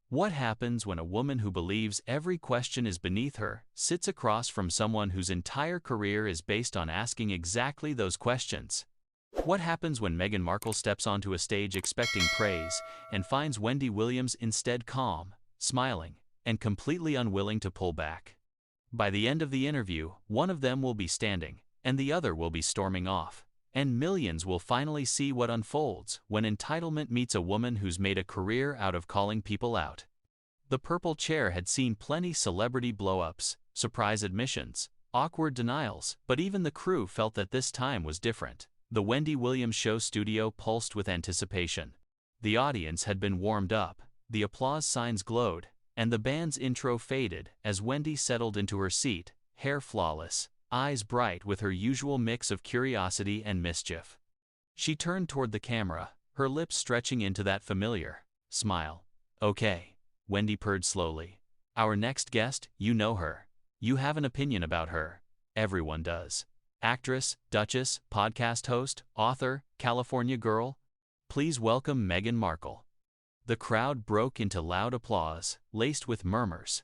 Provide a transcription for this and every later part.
What happens when a woman who believes every question is beneath her sits across from someone whose entire career is based on asking exactly those questions? What happens when Meghan Markle steps onto a stage expecting praise and finds Wendy Williams instead calm, smiling, and completely unwilling to pull back? By the end of the interview, one of them will be standing, and the other will be storming off. And millions will finally see what unfolds when entitlement meets a woman who's made a career out of calling people out. The purple chair had seen plenty celebrity blow-ups, surprise admissions, awkward denials, but even the crew felt that this time was different. The Wendy Williams Show studio pulsed with anticipation. The audience had been warmed up, the applause signs glowed, and the band's intro faded as Wendy settled into her seat, hair flawless, eyes bright with her usual mix of curiosity and mischief. She turned toward the camera, her lips stretching into that familiar smile. "Okay," Wendy purred slowly. "Our next guest, you know her. You have an opinion about her. Everyone does. Actress, duchess, podcast host, author, California girl. Please welcome Meghan Markle." The crowd broke into loud applause, laced with murmurs.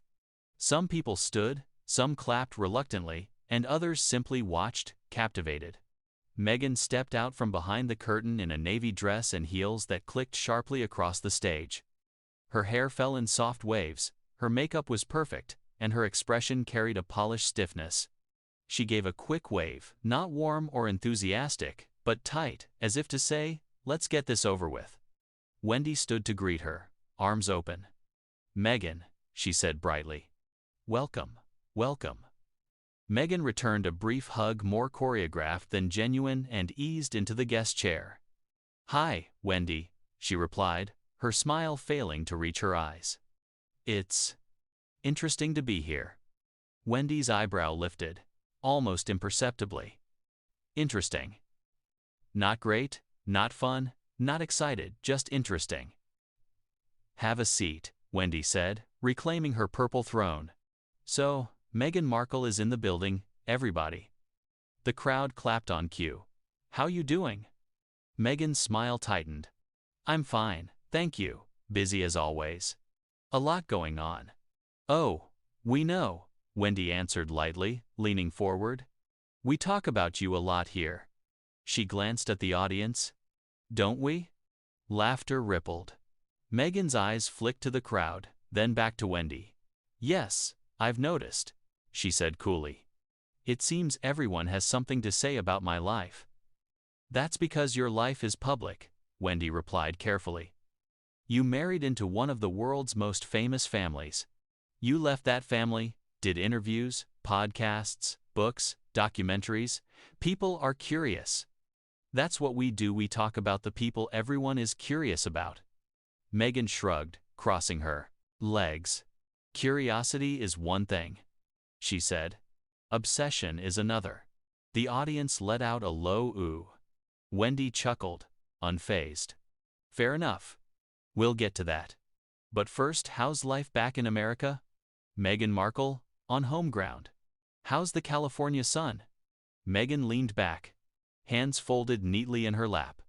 Some people stood, some clapped reluctantly, and others simply watched, captivated. Meghan stepped out from behind the curtain in a navy dress and heels that clicked sharply across the stage. Her hair fell in soft waves, her makeup was perfect, and her expression carried a polished stiffness. She gave a quick wave, not warm or enthusiastic, but tight, as if to say, "Let's get this over with." Wendy stood to greet her, arms open. "Meghan," she said brightly. "Welcome, welcome." Meghan returned a brief hug more choreographed than genuine and eased into the guest chair. "Hi, Wendy," she replied, her smile failing to reach her eyes. "It's interesting to be here." Wendy's eyebrow lifted, almost imperceptibly. "Interesting. Not great, not fun, not excited, just interesting." "Have a seat," Wendy said, reclaiming her purple throne. "So, Meghan Markle is in the building, everybody." The crowd clapped on cue. "How you doing?" Meghan's smile tightened. "I'm fine, thank you, busy as always. A lot going on." "Oh, we know," Wendy answered lightly, leaning forward. "We talk about you a lot here." She glanced at the audience. "Don't we?" Laughter rippled. Meghan's eyes flicked to the crowd, then back to Wendy. "Yes, I've noticed," she said coolly. "It seems everyone has something to say about my life." "That's because your life is public," Wendy replied carefully. "You married into one of the world's most famous families. You left that family, did interviews, podcasts, books, documentaries. People are curious. That's what we do, we talk about the people everyone is curious about." Meghan shrugged, crossing her legs. "Curiosity is one thing," she said. "Obsession is another." The audience let out a low ooh. Wendy chuckled, unfazed. "Fair enough. We'll get to that. But first, how's life back in America? Meghan Markle, on home ground. How's the California sun?" Meghan leaned back, hands folded neatly in her lap.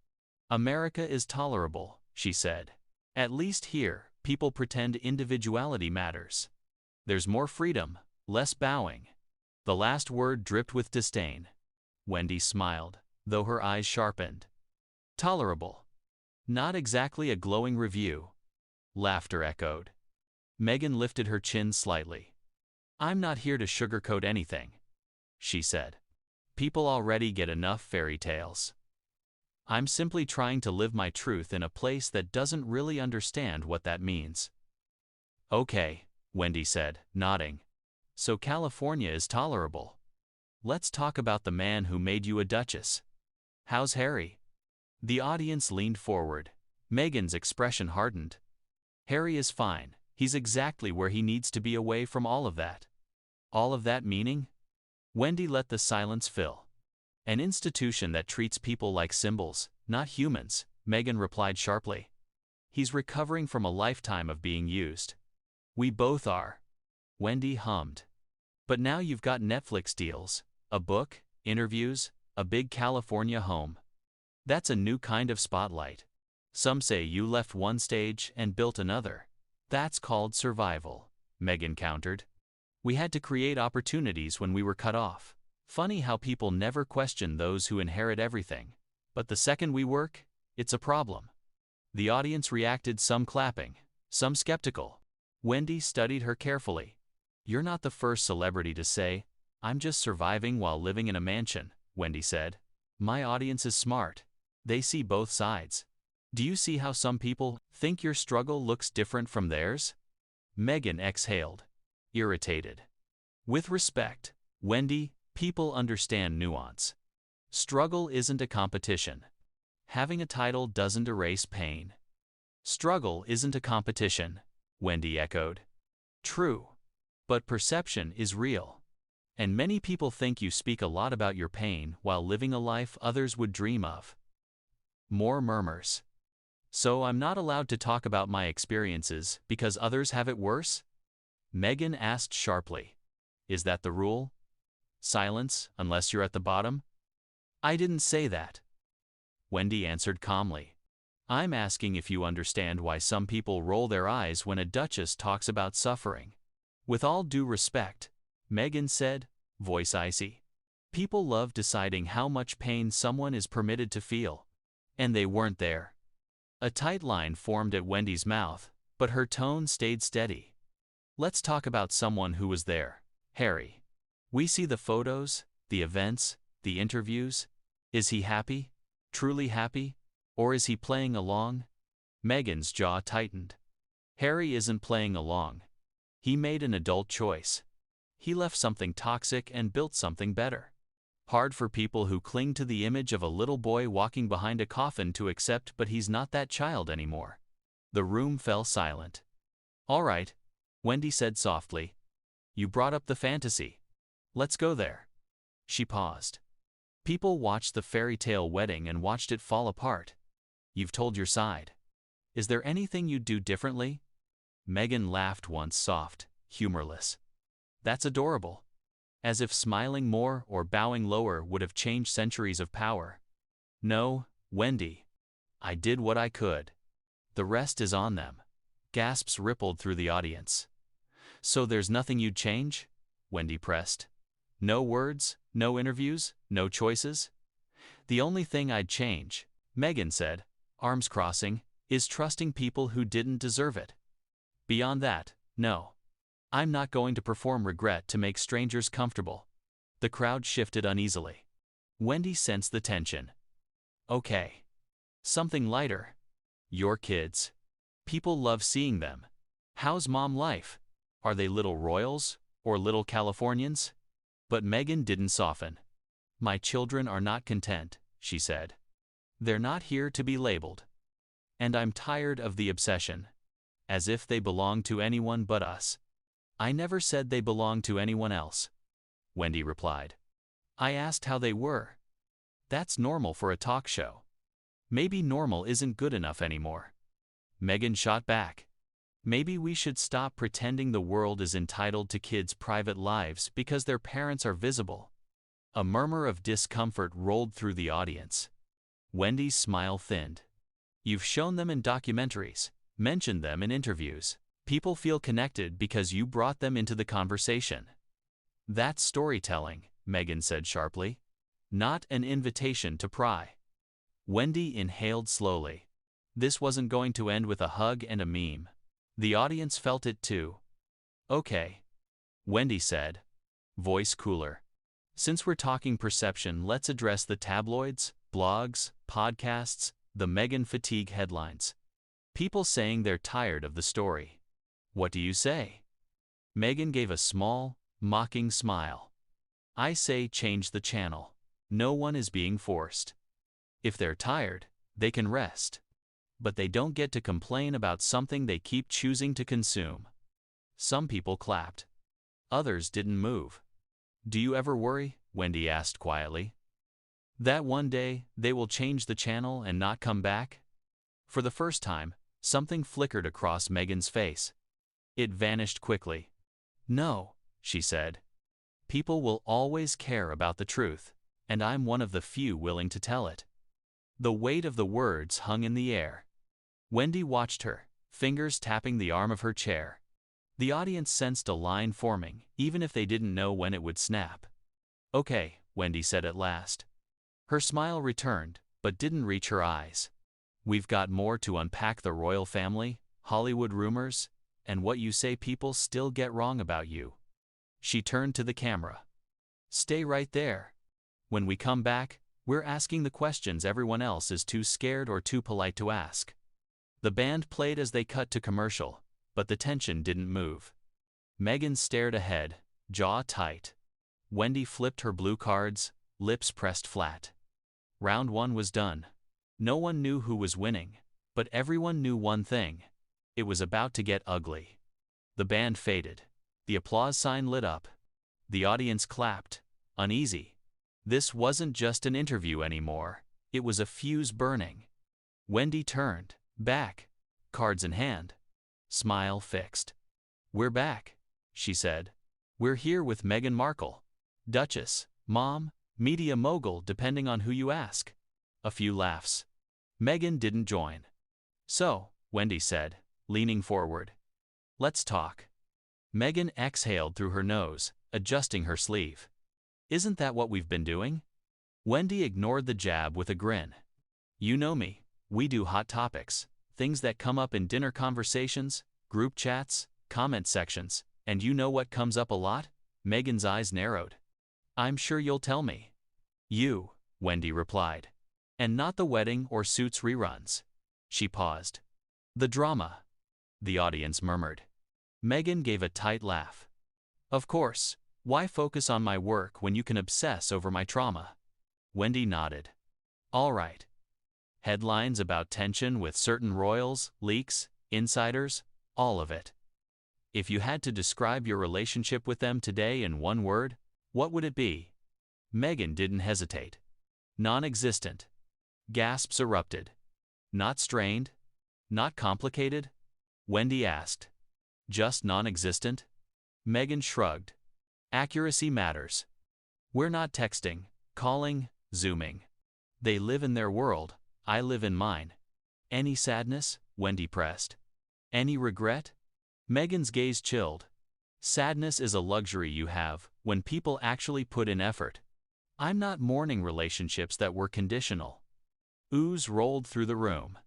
"America is tolerable," she said. "At least here, people pretend individuality matters. There's more freedom, less bowing." The last word dripped with disdain. Wendy smiled, though her eyes sharpened. "Tolerable. Not exactly a glowing review." Laughter echoed. Meghan lifted her chin slightly. "I'm not here to sugarcoat anything," she said. "People already get enough fairy tales. I'm simply trying to live my truth in a place that doesn't really understand what that means." "Okay," Wendy said, nodding. "So California is tolerable. Let's talk about the man who made you a duchess. How's Harry?" The audience leaned forward. Meghan's expression hardened. "Harry is fine. He's exactly where he needs to be, away from all of that." "All of that meaning?" Wendy let the silence fill. "An institution that treats people like symbols, not humans," Meghan replied sharply. "He's recovering from a lifetime of being used." "We both are," Wendy hummed. "But now you've got Netflix deals, a book, interviews, a big California home. That's a new kind of spotlight. Some say you left one stage and built another." That's called survival, Meghan countered. We had to create opportunities when we were cut off. Funny how people never question those who inherit everything. But the second we work, it's a problem. The audience reacted, some clapping, some skeptical. Wendy studied her carefully. You're not the first celebrity to say, "I'm just surviving while living in a mansion," Wendy said. My audience is smart. They see both sides. Do you see how some people think your struggle looks different from theirs? Meghan exhaled, irritated. With respect, Wendy, people understand nuance. Struggle isn't a competition. Having a title doesn't erase pain. Struggle isn't a competition, Wendy echoed. True. But perception is real. And many people think you speak a lot about your pain while living a life others would dream of. More murmurs. So I'm not allowed to talk about my experiences because others have it worse? Meghan asked sharply. Is that the rule? Silence, unless you're at the bottom? I didn't say that. Wendy answered calmly. I'm asking if you understand why some people roll their eyes when a duchess talks about suffering. With all due respect, Meghan said, voice icy. People love deciding how much pain someone is permitted to feel. And they weren't there. A tight line formed at Wendy's mouth, but her tone stayed steady. Let's talk about someone who was there, Harry. We see the photos, the events, the interviews. Is he happy? Truly happy? Or is he playing along? Meghan's jaw tightened. Harry isn't playing along. He made an adult choice. He left something toxic and built something better. Hard for people who cling to the image of a little boy walking behind a coffin to accept, but he's not that child anymore. The room fell silent. All right, Wendy said softly. You brought up the fantasy. Let's go there. She paused. People watched the fairy tale wedding and watched it fall apart. You've told your side. Is there anything you'd do differently? Meghan laughed once, soft, humorless. That's adorable. As if smiling more or bowing lower would have changed centuries of power. No, Wendy. I did what I could. The rest is on them. Gasps rippled through the audience. So there's nothing you'd change? Wendy pressed. No words, no interviews, no choices? The only thing I'd change, Meghan said, arms crossing, is trusting people who didn't deserve it. Beyond that, no. I'm not going to perform regret to make strangers comfortable. The crowd shifted uneasily. Wendy sensed the tension. Okay. Something lighter. Your kids. People love seeing them. How's mom life? Are they little royals or little Californians? But Meghan didn't soften. My children are not content, she said. They're not here to be labeled. And I'm tired of the obsession. As if they belong to anyone but us. I never said they belonged to anyone else, Wendy replied. I asked how they were. That's normal for a talk show. Maybe normal isn't good enough anymore. Meghan shot back. Maybe we should stop pretending the world is entitled to kids' private lives because their parents are visible. A murmur of discomfort rolled through the audience. Wendy's smile thinned. You've shown them in documentaries, mentioned them in interviews. People feel connected because you brought them into the conversation. That's storytelling, Meghan said sharply. Not an invitation to pry. Wendy inhaled slowly. This wasn't going to end with a hug and a meme. The audience felt it too. Okay, Wendy said, voice cooler. Since we're talking perception, let's address the tabloids, blogs, podcasts, the Meghan fatigue headlines. People saying they're tired of the story. What do you say? Meghan gave a small, mocking smile. I say change the channel. No one is being forced. If they're tired, they can rest. But they don't get to complain about something they keep choosing to consume. Some people clapped. Others didn't move. Do you ever worry? Wendy asked quietly. That one day, they will change the channel and not come back? For the first time, something flickered across Meghan's face. It vanished quickly. No, she said. People will always care about the truth, and I'm one of the few willing to tell it. The weight of the words hung in the air. Wendy watched her, fingers tapping the arm of her chair. The audience sensed a line forming, even if they didn't know when it would snap. "Okay," Wendy said at last. Her smile returned, but didn't reach her eyes. "We've got more to unpack: the royal family, Hollywood rumors, and what you say people still get wrong about you." She turned to the camera. "Stay right there. When we come back, we're asking the questions everyone else is too scared or too polite to ask." The band played as they cut to commercial, but the tension didn't move. Meghan stared ahead, jaw tight. Wendy flipped her blue cards, lips pressed flat. Round 1 was done. No one knew who was winning, but everyone knew one thing: it was about to get ugly. The band faded. The applause sign lit up. The audience clapped, uneasy. This wasn't just an interview anymore. It was a fuse burning. Wendy turned back, cards in hand, smile fixed. "We're back," she said. "We're here with Meghan Markle. Duchess, mom, media mogul, depending on who you ask." A few laughs. Meghan didn't join. "So," Wendy said, leaning forward, "let's talk." Meghan exhaled through her nose, adjusting her sleeve. "Isn't that what we've been doing?" Wendy ignored the jab with a grin. "You know me. We do hot topics, things that come up in dinner conversations, group chats, comment sections, and you know what comes up a lot?" Meghan's eyes narrowed. "I'm sure you'll tell me." "You," Wendy replied. "And not the wedding or Suits reruns." She paused. "The drama," the audience murmured. Meghan gave a tight laugh. "Of course. Why focus on my work when you can obsess over my trauma?" Wendy nodded. "All right. Headlines about tension with certain royals, leaks, insiders, all of it. If you had to describe your relationship with them today in one word, what would it be?" Meghan didn't hesitate. "Non-existent." Gasps erupted. "Not strained? Not complicated?" Wendy asked. "Just non-existent?" Meghan shrugged. "Accuracy matters. We're not texting, calling, Zooming. They live in their world, I live in mine." "Any sadness?" Wendy pressed. "Any regret?" Meghan's gaze chilled. "Sadness is a luxury you have when people actually put in effort. I'm not mourning relationships that were conditional." Ooze rolled through the room.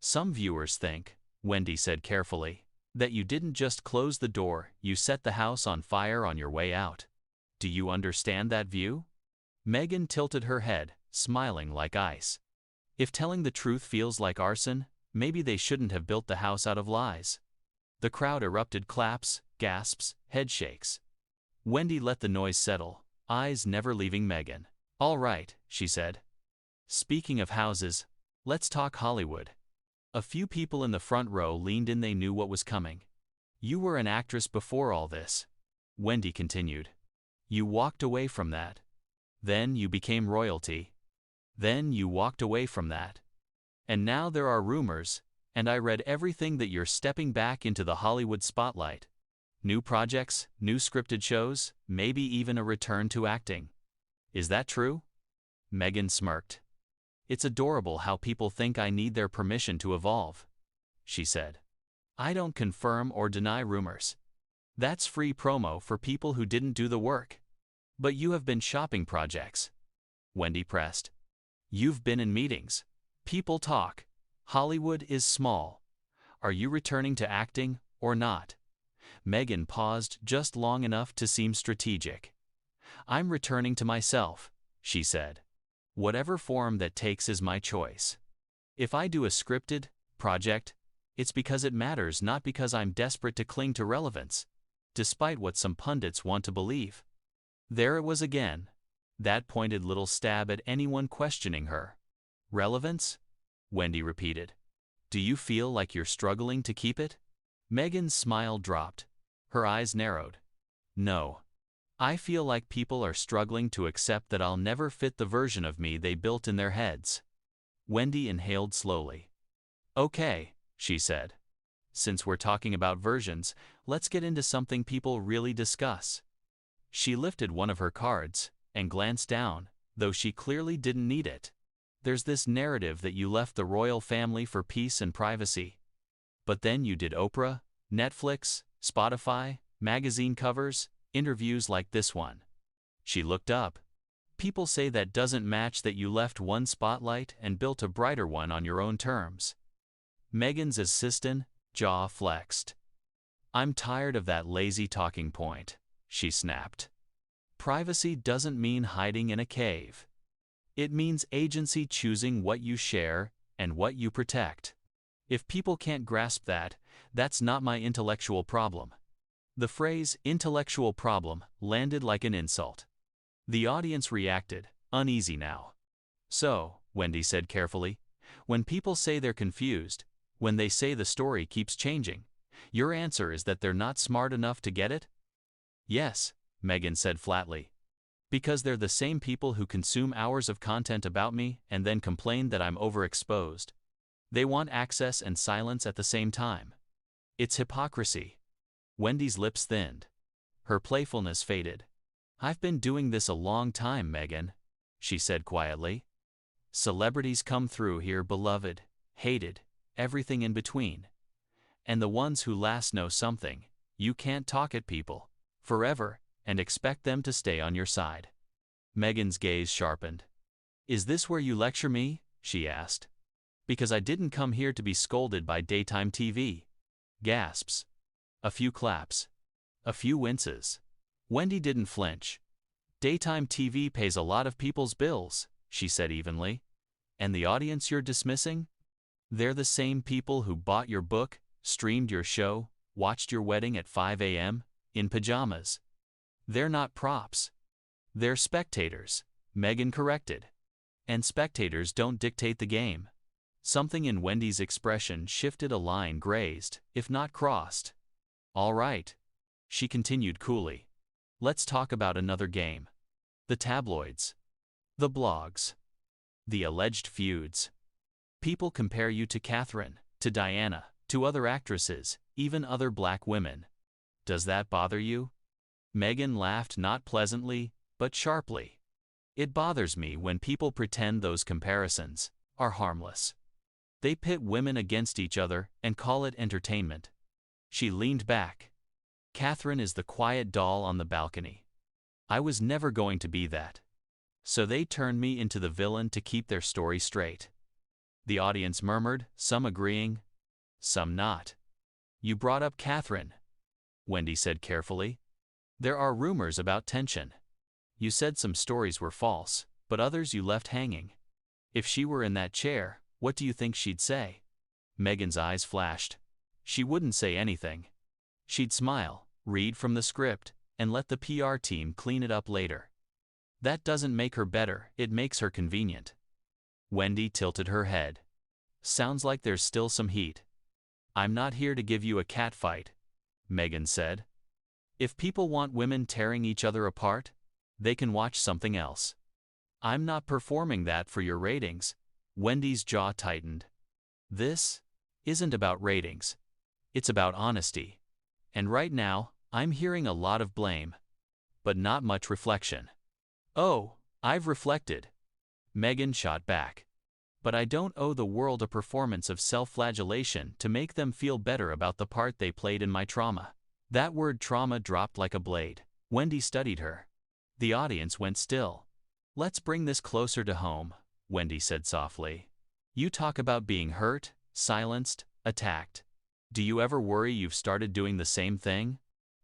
"Some viewers think," Wendy said carefully, "that you didn't just close the door, you set the house on fire on your way out. Do you understand that view?" Meghan tilted her head, smiling like ice. "If telling the truth feels like arson, maybe they shouldn't have built the house out of lies." The crowd erupted: claps, gasps, headshakes. Wendy let the noise settle, eyes never leaving Meghan. "All right," she said. "Speaking of houses, let's talk Hollywood." A few people in the front row leaned in. They knew what was coming. "You were an actress before all this," Wendy continued. "You walked away from that. Then you became royalty. Then you walked away from that. And now there are rumors, and I read everything, that you're stepping back into the Hollywood spotlight. New projects, new scripted shows, maybe even a return to acting. Is that true?" Meghan smirked. "It's adorable how people think I need their permission to evolve," she said. "I don't confirm or deny rumors. That's free promo for people who didn't do the work." "But you have been shopping projects," Wendy pressed. "You've been in meetings. People talk. Hollywood is small. Are you returning to acting, or not?" Meghan paused just long enough to seem strategic. "I'm returning to myself," she said. "Whatever form that takes is my choice. If I do a scripted project, it's because it matters, not because I'm desperate to cling to relevance, despite what some pundits want to believe." There it was again, that pointed little stab at anyone questioning her. "Relevance?" Wendy repeated. "Do you feel like you're struggling to keep it?" Meghan's smile dropped. Her eyes narrowed. "No. I feel like people are struggling to accept that I'll never fit the version of me they built in their heads." Wendy inhaled slowly. "Okay," she said. "Since we're talking about versions, let's get into something people really discuss." She lifted one of her cards and glanced down, though she clearly didn't need it. "There's this narrative that you left the royal family for peace and privacy." But then you did Oprah, Netflix, Spotify, magazine covers, interviews like this one. She looked up. People say that doesn't match that you left one spotlight and built a brighter one on your own terms. Meghan's assistant jaw flexed. I'm tired of that lazy talking point, she snapped. Privacy doesn't mean hiding in a cave. It means agency, choosing what you share and what you protect. If people can't grasp that, that's not my intellectual problem. The phrase intellectual problem landed like an insult. The audience reacted, uneasy now. So, Wendy said carefully, when people say they're confused, when they say the story keeps changing, your answer is that they're not smart enough to get it? Yes, Meghan said flatly. Because they're the same people who consume hours of content about me and then complain that I'm overexposed. They want access and silence at the same time. It's hypocrisy. Wendy's lips thinned. Her playfulness faded. I've been doing this a long time, Meghan, she said quietly. Celebrities come through here beloved, hated, everything in between. And the ones who last know something. You can't talk at people forever and expect them to stay on your side. Meghan's gaze sharpened. Is this where you lecture me? She asked. Because I didn't come here to be scolded by daytime TV. Gasps. A few claps. A few winces. Wendy didn't flinch. Daytime TV pays a lot of people's bills, she said evenly. And the audience you're dismissing? They're the same people who bought your book, streamed your show, watched your wedding at 5 a.m., in pajamas. They're not props. They're spectators, Meghan corrected. And spectators don't dictate the game. Something in Wendy's expression shifted, a line grazed, if not crossed. All right, she continued coolly. Let's talk about another game. The tabloids. The blogs. The alleged feuds. People compare you to Catherine, to Diana, to other actresses, even other black women. Does that bother you? Meghan laughed, not pleasantly, but sharply. It bothers me when people pretend those comparisons are harmless. They pit women against each other and call it entertainment. She leaned back. Catherine is the quiet doll on the balcony. I was never going to be that. So they turned me into the villain to keep their story straight. The audience murmured, some agreeing, some not. You brought up Catherine, Wendy said carefully. There are rumors about tension. You said some stories were false, but others you left hanging. If she were in that chair, what do you think she'd say? Meghan's eyes flashed. She wouldn't say anything. She'd smile, read from the script, and let the PR team clean it up later. That doesn't make her better, it makes her convenient. Wendy tilted her head. Sounds like there's still some heat. I'm not here to give you a catfight, Meghan said. If people want women tearing each other apart, they can watch something else. I'm not performing that for your ratings. Wendy's jaw tightened. This isn't about ratings. It's about honesty. And right now, I'm hearing a lot of blame, but not much reflection. Oh, I've reflected. Meghan shot back. But I don't owe the world a performance of self-flagellation to make them feel better about the part they played in my trauma. That word trauma dropped like a blade. Wendy studied her. The audience went still. Let's bring this closer to home, Wendy said softly. You talk about being hurt, silenced, attacked. Do you ever worry you've started doing the same thing?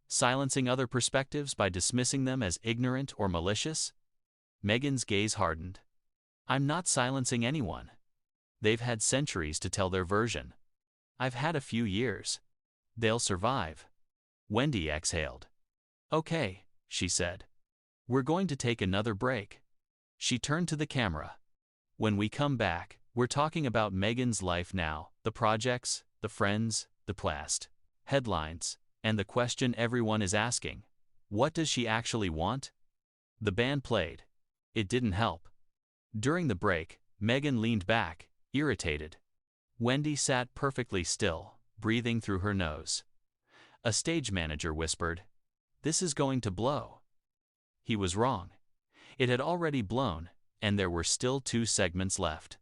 Silencing other perspectives by dismissing them as ignorant or malicious? Meghan's gaze hardened. I'm not silencing anyone. They've had centuries to tell their version. I've had a few years. They'll survive. Wendy exhaled. Okay, she said. We're going to take another break. She turned to the camera. When we come back, we're talking about Meghan's life now, the projects, the friends, the past, headlines, and the question everyone is asking. What does she actually want? The band played. It didn't help. During the break, Meghan leaned back, irritated. Wendy sat perfectly still, breathing through her nose. A stage manager whispered, "This is going to blow." He was wrong. It had already blown, and there were still 2 segments left.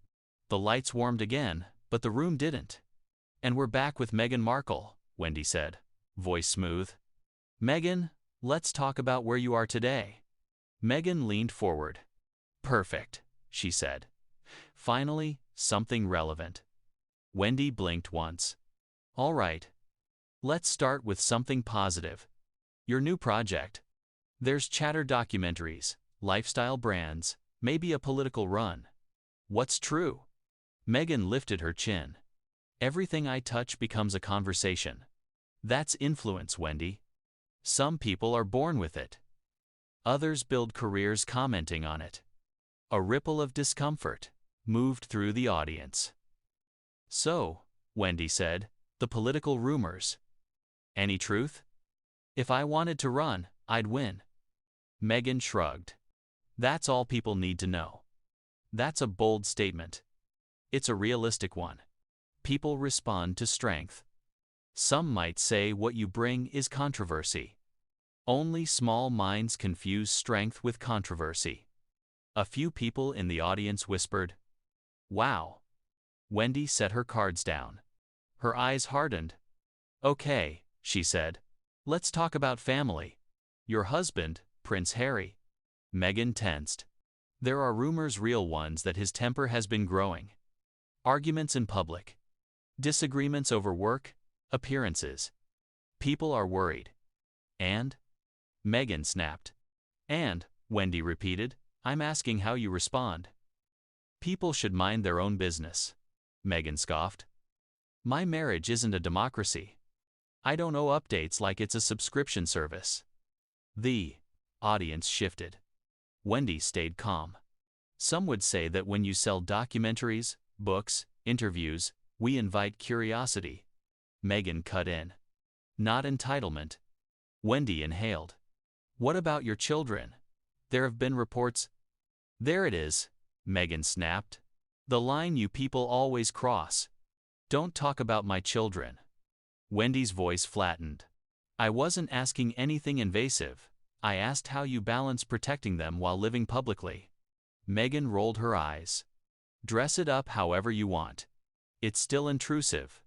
The lights warmed again, but the room didn't. And we're back with Meghan Markle, Wendy said, voice smooth. Meghan, let's talk about where you are today. Meghan leaned forward. Perfect, she said. Finally, something relevant. Wendy blinked once. All right. Let's start with something positive. Your new project. There's chatter documentaries, lifestyle brands, maybe a political run. What's true? Meghan lifted her chin. Everything I touch becomes a conversation. That's influence, Wendy. Some people are born with it. Others build careers commenting on it. A ripple of discomfort moved through the audience. So, Wendy said, the political rumors. Any truth? If I wanted to run, I'd win. Meghan shrugged. That's all people need to know. That's a bold statement. It's a realistic one. People respond to strength. Some might say what you bring is controversy. Only small minds confuse strength with controversy. A few people in the audience whispered, "Wow." Wendy set her cards down. Her eyes hardened. Okay, she said. Let's talk about family. Your husband, Prince Harry. Meghan tensed. There are rumors, real ones, that his temper has been growing. Arguments in public. Disagreements over work, appearances. People are worried. And? Meghan snapped. And, Wendy repeated, I'm asking how you respond. People should mind their own business. Meghan scoffed. My marriage isn't a democracy. I don't owe updates like it's a subscription service. The audience shifted. Wendy stayed calm. Some would say that when you sell documentaries, books, interviews, we invite curiosity. Meghan cut in. Not entitlement. Wendy inhaled. What about your children? There have been reports. There it is, Meghan snapped. The line you people always cross. Don't talk about my children. Wendy's voice flattened. I wasn't asking anything invasive. I asked how you balance protecting them while living publicly. Meghan rolled her eyes. Dress it up however you want. It's still intrusive.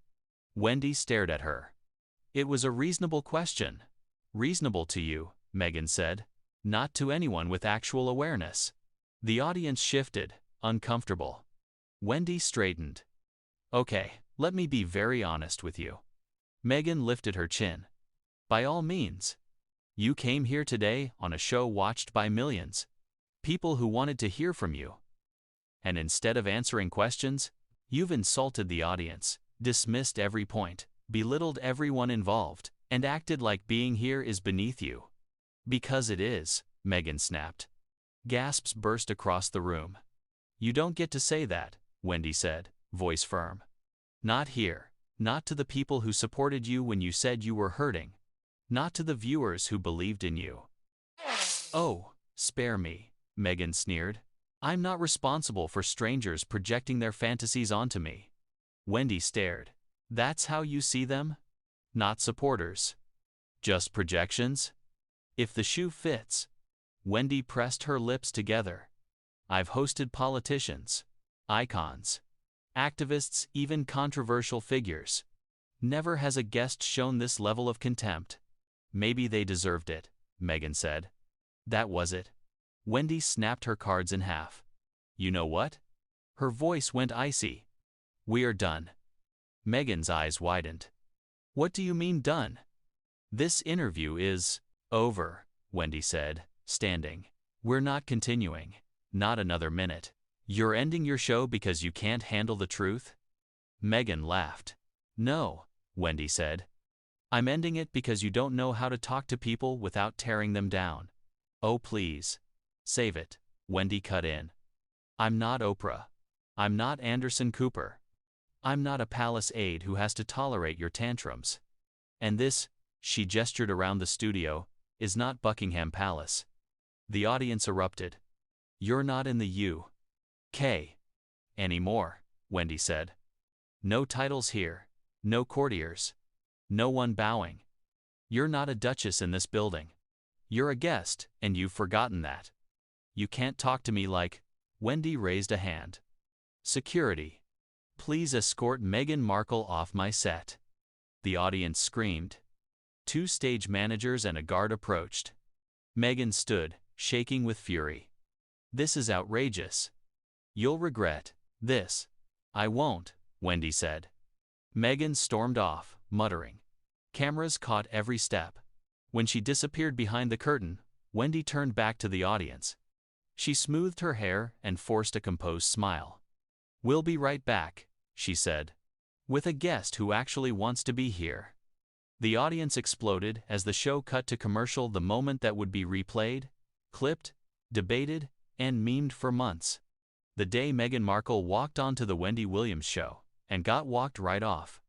Wendy stared at her. It was a reasonable question. Reasonable to you, Meghan said. Not to anyone with actual awareness. The audience shifted, uncomfortable. Wendy straightened. Okay, let me be very honest with you. Meghan lifted her chin. By all means. You came here today on a show watched by millions. People who wanted to hear from you. And instead of answering questions, you've insulted the audience, dismissed every point, belittled everyone involved, and acted like being here is beneath you. Because it is, Meghan snapped. Gasps burst across the room. You don't get to say that, Wendy said, voice firm. Not here. Not to the people who supported you when you said you were hurting. Not to the viewers who believed in you. Oh, spare me, Meghan sneered. I'm not responsible for strangers projecting their fantasies onto me. Wendy stared. That's how you see them? Not supporters. Just projections? If the shoe fits. Wendy pressed her lips together. I've hosted politicians, icons, activists, even controversial figures. Never has a guest shown this level of contempt. Maybe they deserved it, Meghan said. That was it. Wendy snapped her cards in half. You know what? Her voice went icy. We are done. Meghan's eyes widened. What do you mean done? This interview is over, Wendy said, standing. We're not continuing. Not another minute. You're ending your show because you can't handle the truth? Meghan laughed. No, Wendy said. I'm ending it because you don't know how to talk to people without tearing them down. Oh please. Save it, Wendy cut in. I'm not Oprah. I'm not Anderson Cooper. I'm not a palace aide who has to tolerate your tantrums. And this, she gestured around the studio, is not Buckingham Palace. The audience erupted. You're not in the U.K. anymore, Wendy said. No titles here, no courtiers, no one bowing. You're not a duchess in this building. You're a guest, and you've forgotten that. You can't talk to me like, Wendy raised a hand. Security. Please escort Meghan Markle off my set. The audience screamed. 2 stage managers and a guard approached. Meghan stood, shaking with fury. This is outrageous. You'll regret this. I won't, Wendy said. Meghan stormed off, muttering. Cameras caught every step. When she disappeared behind the curtain, Wendy turned back to the audience. She smoothed her hair and forced a composed smile. We'll be right back, she said. With a guest who actually wants to be here. The audience exploded as the show cut to commercial, the moment that would be replayed, clipped, debated, and memed for months. The day Meghan Markle walked onto the Wendy Williams Show, and got walked right off.